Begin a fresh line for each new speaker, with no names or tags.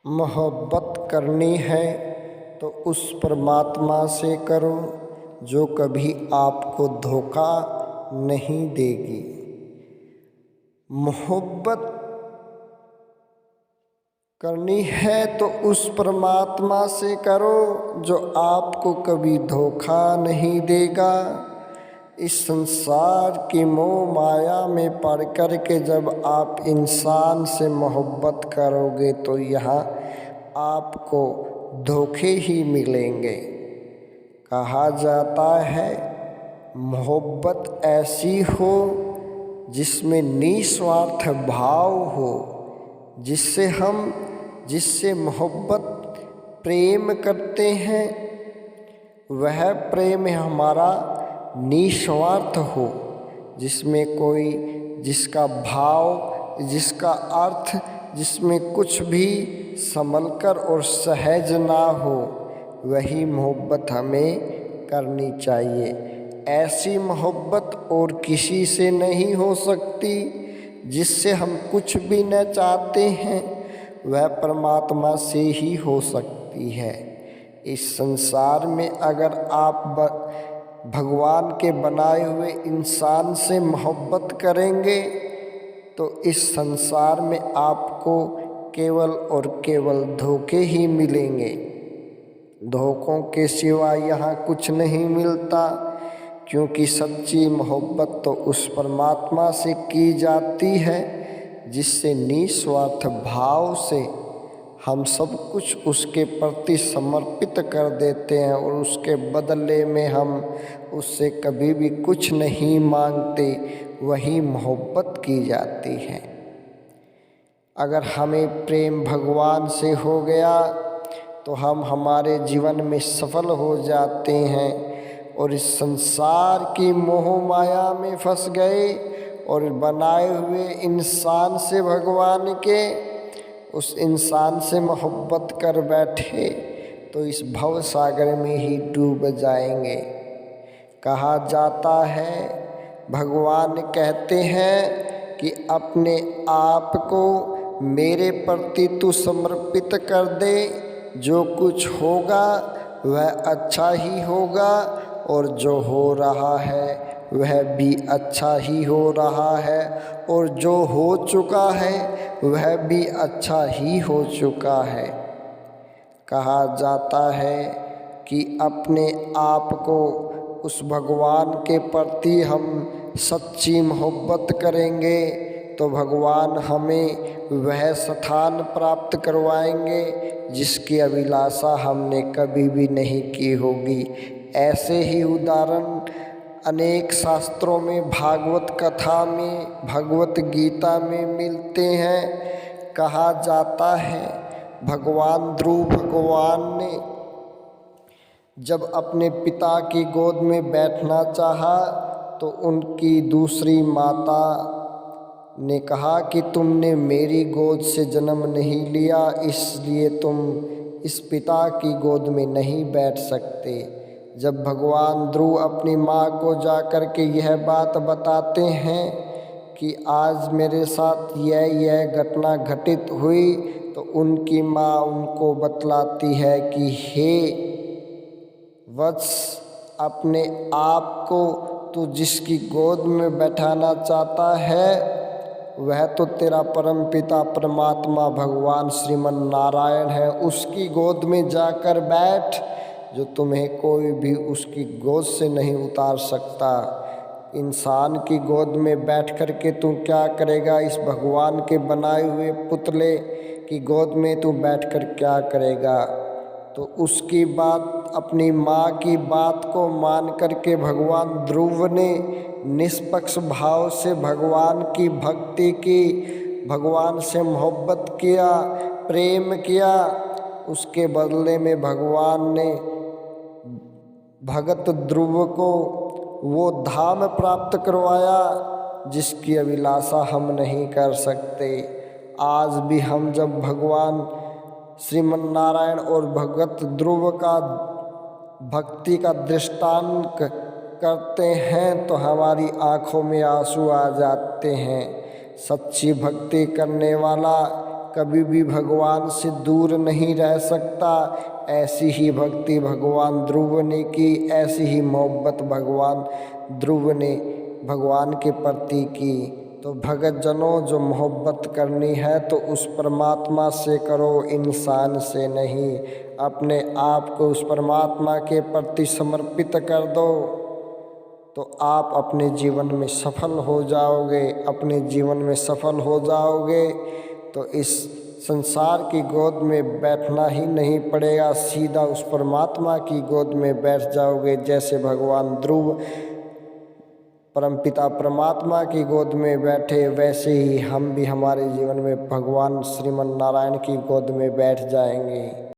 मोहब्बत करनी है तो उस परमात्मा से करो जो कभी आपको धोखा नहीं देगी। मोहब्बत करनी है तो उस परमात्मा से करो जो आपको कभी धोखा नहीं देगा। इस संसार की मोह माया में पड़ कर के जब आप इंसान से मोहब्बत करोगे तो यहाँ आपको धोखे ही मिलेंगे। कहा जाता है मोहब्बत ऐसी हो जिसमें निस्वार्थ भाव हो, जिससे मोहब्बत प्रेम करते हैं वह प्रेम हमारा निस्वार्थ हो, जिसका भाव, जिसका अर्थ, जिसमें कुछ भी संभलकर और सहज ना हो, वही मोहब्बत हमें करनी चाहिए। ऐसी मोहब्बत और किसी से नहीं हो सकती। जिससे हम कुछ भी न चाहते हैं वह परमात्मा से ही हो सकती है। इस संसार में अगर आप भगवान के बनाए हुए इंसान से मोहब्बत करेंगे तो इस संसार में आपको केवल और केवल धोखे ही मिलेंगे। धोखों के सिवा यहाँ कुछ नहीं मिलता, क्योंकि सच्ची मोहब्बत तो उस परमात्मा से की जाती है जिससे निस्वार्थ भाव से हम सब कुछ उसके प्रति समर्पित कर देते हैं और उसके बदले में हम उससे कभी भी कुछ नहीं मांगते। वही मोहब्बत की जाती है। अगर हमें प्रेम भगवान से हो गया तो हम हमारे जीवन में सफल हो जाते हैं और इस संसार की मोह माया में फंस गए और बनाए हुए इंसान से भगवान के उस इंसान से मोहब्बत कर बैठे तो इस भव सागर में ही डूब जाएंगे। कहा जाता है, भगवान कहते हैं कि अपने आप को मेरे प्रति तू समर्पित कर दे, जो कुछ होगा वह अच्छा ही होगा और जो हो रहा है वह भी अच्छा ही हो रहा है और जो हो चुका है वह भी अच्छा ही हो चुका है। कहा जाता है कि अपने आप को उस भगवान के प्रति हम सच्ची मोहब्बत करेंगे तो भगवान हमें वह स्थान प्राप्त करवाएंगे जिसकी अभिलाषा हमने कभी भी नहीं की होगी। ऐसे ही उदाहरण अनेक शास्त्रों में, भागवत कथा में, भगवत गीता में मिलते हैं। कहा जाता है भगवान ध्रुव भगवान ने जब अपने पिता की गोद में बैठना चाहा तो उनकी दूसरी माता ने कहा कि तुमने मेरी गोद से जन्म नहीं लिया, इसलिए तुम इस पिता की गोद में नहीं बैठ सकते। जब भगवान ध्रुव अपनी माँ को जा कर के यह बात बताते हैं कि आज मेरे साथ यह घटना घटित हुई तो उनकी माँ उनको बतलाती है कि हे वत्स, अपने आप को तू जिसकी गोद में बैठाना चाहता है वह तो तेरा परम पिता परमात्मा भगवान श्रीमन नारायण है। उसकी गोद में जाकर बैठ, जो तुम्हें कोई भी उसकी गोद से नहीं उतार सकता। इंसान की गोद में बैठ कर के तू क्या करेगा? इस भगवान के बनाए हुए पुतले की गोद में तू बैठकर क्या करेगा? तो उसकी बात, अपनी माँ की बात को मान कर के भगवान ध्रुव ने निष्पक्ष भाव से भगवान की भक्ति की, भगवान से मोहब्बत किया, प्रेम किया। उसके बदले में भगवान ने भगत ध्रुव को वो धाम प्राप्त करवाया जिसकी अभिलाषा हम नहीं कर सकते। आज भी हम जब भगवान श्रीमन नारायण और भगत ध्रुव का भक्ति का दृष्टांत करते हैं तो हमारी आँखों में आंसू आ जाते हैं। सच्ची भक्ति करने वाला कभी भी भगवान से दूर नहीं रह सकता। ऐसी ही भक्ति भगवान ध्रुव ने की, ऐसी ही मोहब्बत भगवान ध्रुव ने भगवान के प्रति की। तो भगत जनों, जो मोहब्बत करनी है तो उस परमात्मा से करो, इंसान से नहीं। अपने आप को उस परमात्मा के प्रति समर्पित कर दो तो आप अपने जीवन में सफल हो जाओगे। अपने जीवन में सफल हो जाओगे तो इस संसार की गोद में बैठना ही नहीं पड़ेगा, सीधा उस परमात्मा की गोद में बैठ जाओगे। जैसे भगवान ध्रुव परमपिता परमात्मा की गोद में बैठे, वैसे ही हम भी हमारे जीवन में भगवान श्रीमन नारायण की गोद में बैठ जाएंगे।